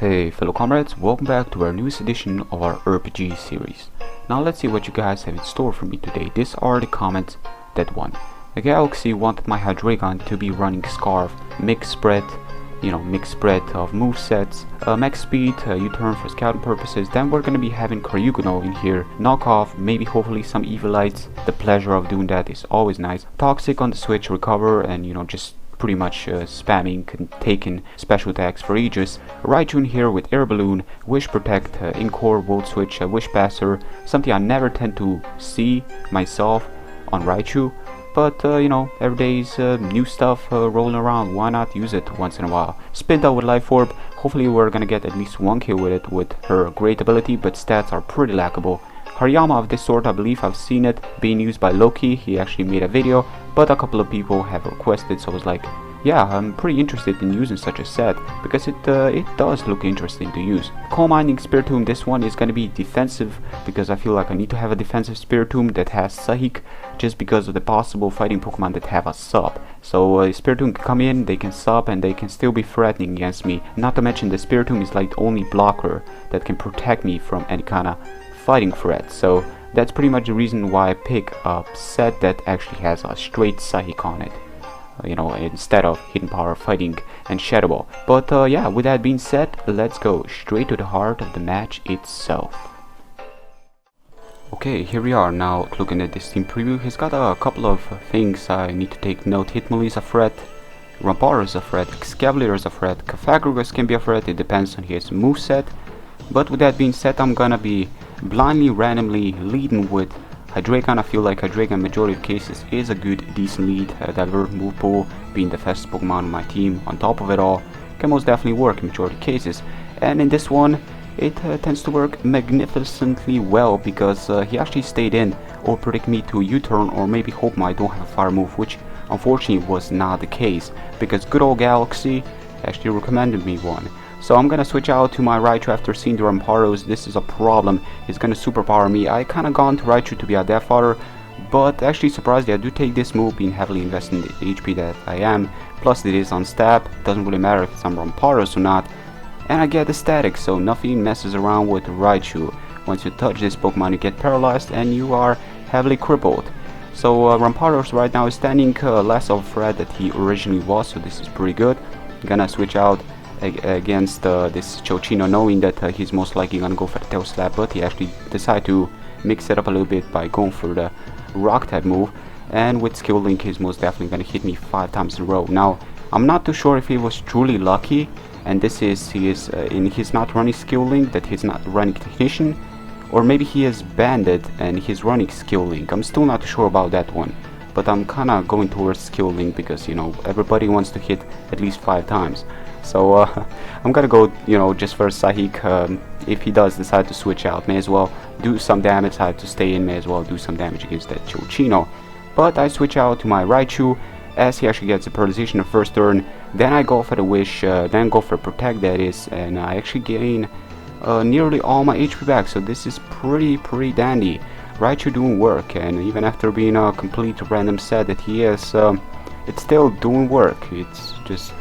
Hey fellow comrades, welcome back to our newest edition of our RPG series. Now let's see what you guys have in store for me today. These are the comments that won. The Galaxy wanted my Hydreigon to be running Scarf, mixed spread of movesets, max speed, U-turn for scouting purposes. Then we're gonna be having Cryogonal in here, knockoff, maybe hopefully some Evilites. The pleasure of doing that is always nice. Toxic on the switch, recover, and just pretty much spamming, taking special attacks for ages. Raichu in here with Air Balloon, Wish Protect, in-core, Volt Switch, Wish Passer, something I never tend to see myself on Raichu. But, every day's new stuff rolling around, why not use it once in a while. Spin out with Life Orb, hopefully we're gonna get at least one kill with it with her great ability, but stats are pretty lackable. Hariyama of this sort, I believe I've seen it being used by Loki. He actually made a video, but a couple of people have requested, so I was like, yeah, I'm pretty interested in using such a set, because it does look interesting to use. Coal Mining Spiritomb, this one is going to be defensive, because I feel like I need to have a defensive Spiritomb that has Psychic, just because of the possible fighting Pokemon that have a sub. So Spiritomb can come in, they can sub, and they can still be threatening against me. Not to mention the Spiritomb is like the only blocker that can protect me from any kind of fighting threat. So that's pretty much the reason why I pick a set that actually has a straight Psychic on it. Instead of Hidden Power, Fighting, and Shadow Ball. But yeah, with that being said, let's go straight to the heart of the match itself. Okay, here we are now looking at this team preview. He's got a couple of things I need to take note. Hitmonlee is a threat, Rampage is a threat, Excavator is a threat, Cafagrigus can be a threat, it depends on his moveset. But with that being said, I'm gonna be blindly, randomly leading with Hydreigon. I feel like Hydreigon majority of cases is a good, decent lead. Delver, move pool, being the fastest Pokemon on my team, on top of it all, can most definitely work in majority of cases. And in this one, it tends to work magnificently well, because he actually stayed in, or predict me to U-turn, or maybe hope I don't have a fire move, which unfortunately was not the case, because good old Galaxy actually recommended me one. So I'm gonna switch out to my Raichu after seeing the Ramparos. This is a problem. He's gonna superpower me. I kinda gone to Raichu to be a death fodder, but actually surprisingly I do take this move, being heavily invested in the HP that I am. Plus it is on stab, doesn't really matter if it's on Ramparos or not. And I get the static, so nothing messes around with Raichu. Once you touch this Pokemon you get paralyzed and you are heavily crippled. So Ramparos right now is standing less of a threat that he originally was, so this is pretty good. Gonna switch out against this Chochino, knowing that he's most likely gonna go for the tail slap, but he actually decided to mix it up a little bit by going for the rock type move, and with skill link he's most definitely gonna hit me 5 times in a row. Now I'm not too sure if he was truly lucky and this is he's not running skill link, that he's not running technician, or maybe he is banded and he's running skill link. I'm still not sure about that one, but I'm kinda going towards skill link because everybody wants to hit at least 5 times. So I'm gonna go just for Psychic. If he does decide to switch out, may as well do some damage. I have to stay in, may as well do some damage against that Chochino. But I switch out to my Raichu as he actually gets a paralyzation the first turn. Then I go for the Wish, then go for Protect, that is, and I actually gain nearly all my HP back. So this is pretty dandy. Raichu doing work, and even after being a complete random set that he is, it's still doing work. It's just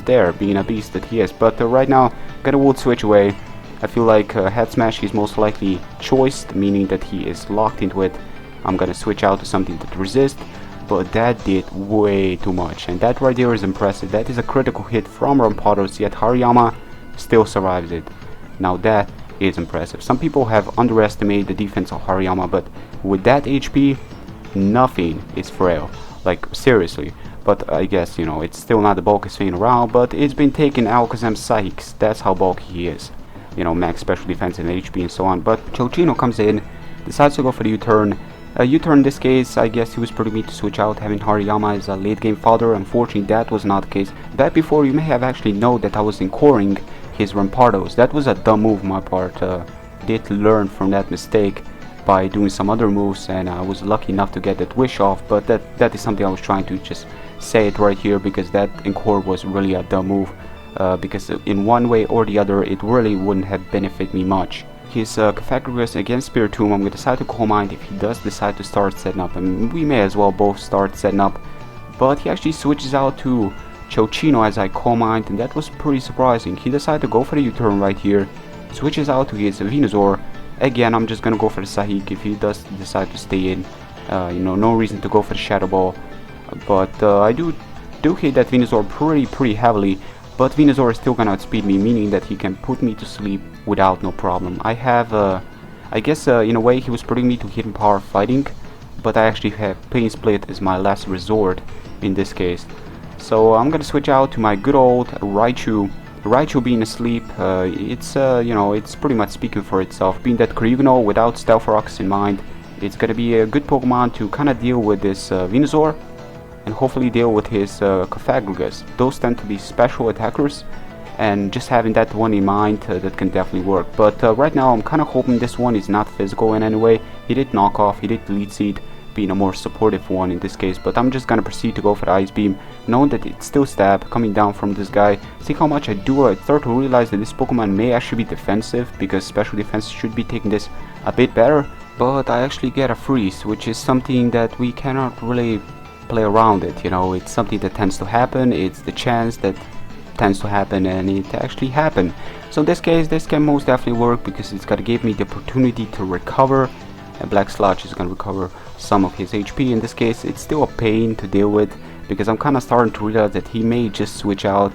there, being a beast that he is. But right now, gonna Volt Switch away. I feel like Head Smash he's most likely choiced, meaning that he is locked into it. I'm gonna switch out to something that resists, but that did way too much, and that right there is impressive. That is a critical hit from Ramparos, yet Hariyama still survives it. Now that is impressive. Some people have underestimated the defense of Hariyama, but with that HP, nothing is frail. Like, seriously. But I guess, it's still not the bulkiest thing around, but it's been taking Alakazam's Psychics. That's how bulky he is. Max special defense and HP and so on. But Chochino comes in, decides to go for the U-turn. U-turn in this case, I guess he was pretty me to switch out, having Hariyama as a late game fodder. Unfortunately, that was not the case. Back before, you may have actually known that I was encoring his Ramparos. That was a dumb move on my part. Did learn from that mistake by doing some other moves, and I was lucky enough to get that Wish off, but that is something I was trying to just say it right here, because that Encore was really a dumb move, because in one way or the other it really wouldn't have benefited me much. His Cafagrigus against Spiritomb, I'm going to decide to Coal Mine if he does decide to start setting up, and we may as well both start setting up, but he actually switches out to Chochino as I Calm Mind, and that was pretty surprising. He decided to go for the U-turn right here, switches out to his Venusaur. Again, I'm just gonna go for the Sahik if he does decide to stay in. You know, no reason to go for the Shadow Ball, but I do hit that Venusaur pretty heavily. But Venusaur is still gonna outspeed me, meaning that he can put me to sleep without no problem. I have, I guess in a way he was putting me to hidden power fighting, but I actually have Pain Split as my last resort in this case. So I'm gonna switch out to my good old Raichu. Raichu being asleep, it's you know, it's pretty much speaking for itself. Being that Cryogonal without Stealth Rocks in mind, it's gonna be a good Pokemon to kind of deal with this Venusaur, and hopefully deal with his Cofagrigus. Those tend to be special attackers, and just having that one in mind, that can definitely work. But right now I'm kind of hoping this one is not physical in any way. He did knock off, he did Lead Seed, being a more supportive one in this case, but I'm just gonna proceed to go for the Ice Beam, knowing that it's still stab coming down from this guy. See how much I do. I start to realize that this Pokemon may actually be defensive, because special defense should be taking this a bit better, but I actually get a freeze, which is something that we cannot really play around it. You know, it's something that tends to happen, it's the chance that tends to happen, and it actually happened. So in this case, this can most definitely work, because it's gonna give me the opportunity to recover, and Black Sludge is gonna recover some of his HP. In this case, it's still a pain to deal with, because I'm kind of starting to realize that he may just switch out,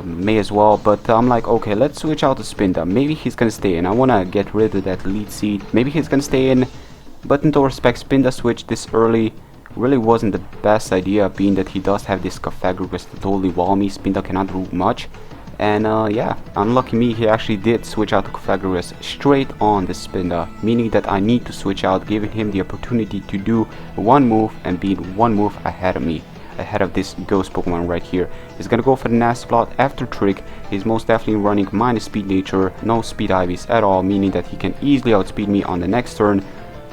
may as well, but I'm like, okay, let's switch out to Spinda. Maybe he's gonna stay in. I want to get rid of that Lead Seed. Maybe he's gonna stay in, but in all respects, Spinda switch this early really wasn't the best idea, being that he does have this Cofagrigus to totally wall me. Spinda cannot do much, and yeah, unlucky me, he actually did switch out to Cofagrigus straight on the Spinda, meaning that I need to switch out, giving him the opportunity to do one move and be one move ahead of me, ahead of this ghost Pokemon right here. He's gonna go for the Nasty Plot after Trick. He's most definitely running minus Speed Nature, no Speed Ivies at all, meaning that he can easily outspeed me on the next turn,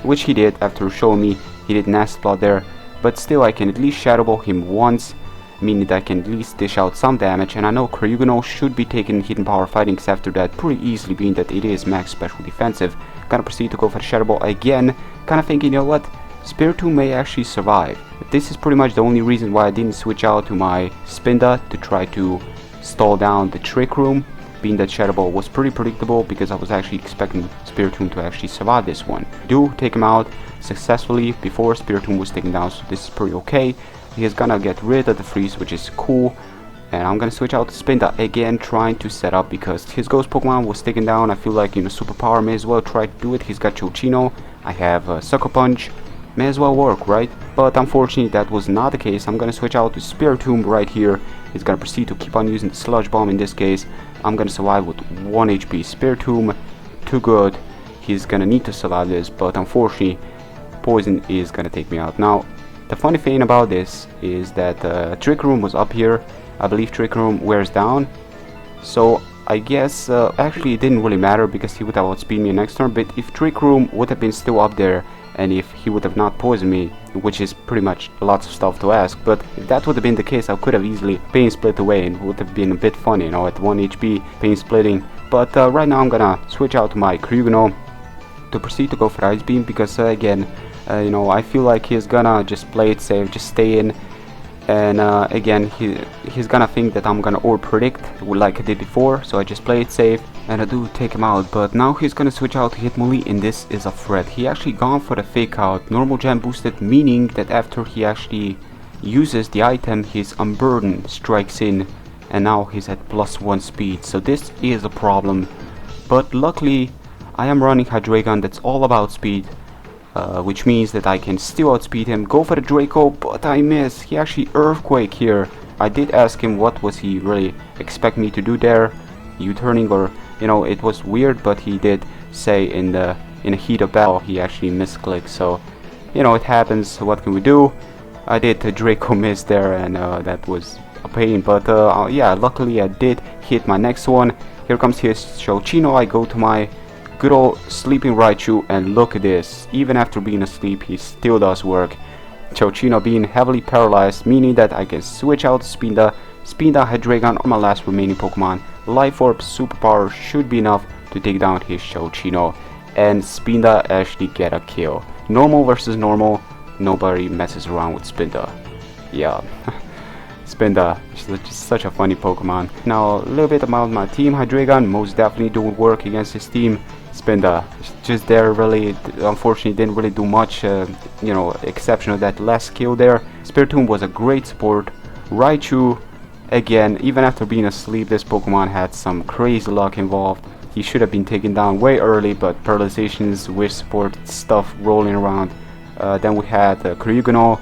which he did after showing me he did Nasty Plot there. But still, I can at least Shadow Ball him once, meaning that I can at least dish out some damage, and I know Cryogonal should be taking Hidden Power Fightings after that pretty easily, being that it is max special defensive. Gonna proceed to go for the Shadow Ball again, kind of thinking, you know what, Spiritomb may actually survive. This is pretty much the only reason why I didn't switch out to my Spinda to try to stall down the Trick Room, being that Shadow Ball was pretty predictable, because I was actually expecting Spiritomb to actually survive this one. Do take him out successfully before Spiritomb was taken down, so this is pretty okay. He is gonna get rid of the freeze, which is cool, and I'm gonna switch out to Spinda again, trying to set up, because his ghost Pokemon was taken down. I feel like, you know, Superpower may as well try to do it. He's got Chochino, I have Sucker Punch, may as well work, right? But unfortunately that was not the case. I'm gonna switch out to Spiritomb right here. He's gonna proceed to keep on using the Sludge Bomb. In this case, I'm gonna survive with 1 HP. Spiritomb, too good. He's gonna need to survive this, but unfortunately Poison is gonna take me out. Now, the funny thing about this is that Trick Room was up here. I believe Trick Room wears down, so I guess actually it didn't really matter, because he would have outspeed me next turn. But if Trick Room would have been still up there, and if he would have not poisoned me, which is pretty much lots of stuff to ask, but if that would have been the case, I could have easily Pain Split away, and it would have been a bit funny, you know, at 1 HP Pain Splitting. But right now I'm gonna switch out to my Cryogonal to proceed to go for Ice Beam, because again, you know, I feel like he's gonna just play it safe, just stay in, and again, he's gonna think that I'm gonna over-predict like I did before, so I just play it safe, and I do take him out. But now he's gonna switch out to Hitmonlee, and this is a threat. He actually gone for the Fake Out, normal gem boosted, meaning that after he actually uses the item, his Unburden strikes in, and now he's at +1 speed, so this is a problem. But luckily, I am running Hydreigon that's all about speed, which means that I can still outspeed him. Go for the Draco, but I miss. He actually Earthquake here. I did ask him what was he really expect me to do there, U-turning, or, you know, it was weird, but he did say in a heat of battle he actually misclicked, so, you know, it happens. What can we do? I did Draco miss there, and that was a pain, but yeah, luckily I did hit my next one. Here comes his Chochino. I go to my good old sleeping Raichu, and look at this, even after being asleep he still does work. Chochino being heavily paralyzed, meaning that I can switch out Spinda, Hydreigon on my last remaining Pokemon. Life Orb Superpower should be enough to take down his Chochino, and Spinda actually get a kill. Normal versus normal, nobody messes around with Spinda. Yeah. It's such a funny Pokemon. Now, a little bit about my team. Hydreigon most definitely doing work against his team. Spinda just there, really, unfortunately didn't really do much, you know, exception of that last kill there. Spiritomb was a great support. Raichu, again, even after being asleep, this Pokemon had some crazy luck involved. He should have been taken down way early, but paralyzations, wish support, stuff rolling around. Then we had Cryogonal.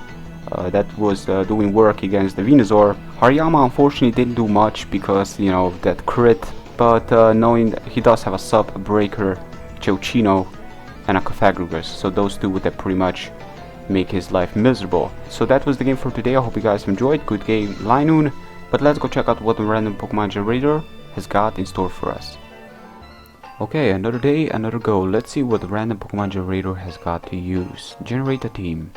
That was doing work against the Venusaur. Hariyama unfortunately didn't do much because, you know, that crit, but knowing that he does have a sub, a breaker, Chochino, and a Cofagrigus, so those two would pretty much make his life miserable. So that was the game for today. I hope you guys enjoyed. Good game, Linoon. But let's go check out what the random Pokemon generator has got in store for us. Okay, another day, another go. Let's see what the random Pokemon generator has got to use. Generate a team.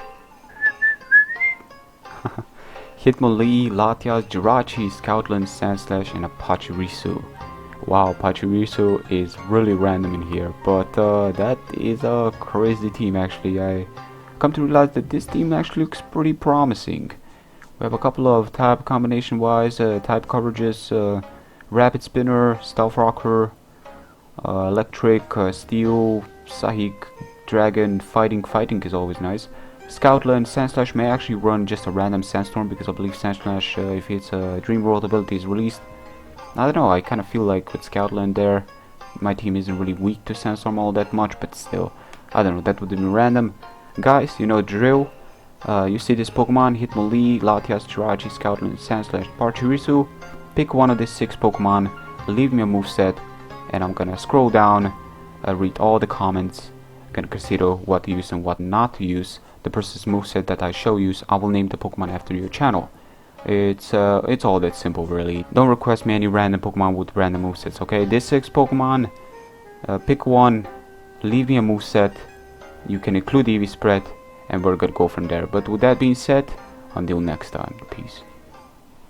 Hitmonlee, Latias, Jirachi, Scoutland, Sandslash, and a Pachirisu. Wow, Pachirisu is really random in here, but that is a crazy team actually. I come to realize that this team actually looks pretty promising. We have a couple of type combination wise, type coverages, Rapid Spinner, Stealth Rocker, Electric, Steel, Psychic, Dragon, Fighting is always nice. Scoutland, Sandslash may actually run just a random Sandstorm because I believe Sandslash, if its Dream World ability is released. I don't know, I kind of feel like with Scoutland there, my team isn't really weak to Sandstorm all that much, but still, I don't know, that would have been random. Guys, you know the drill. You see this Pokemon, Hitmonlee, Latias, Jirachi, Scoutland, Sandslash, Pachirisu. Pick one of these 6 Pokemon, leave me a moveset, and I'm gonna scroll down, read all the comments, gonna consider what to use and what not to use. The person's moveset that I show you, I will name the Pokemon after your channel. It's all that simple really. Don't request me any random Pokemon with random movesets, okay? This 6 Pokemon, pick one, leave me a moveset, you can include EV spread, and we're gonna go from there. But with that being said, until next time, peace.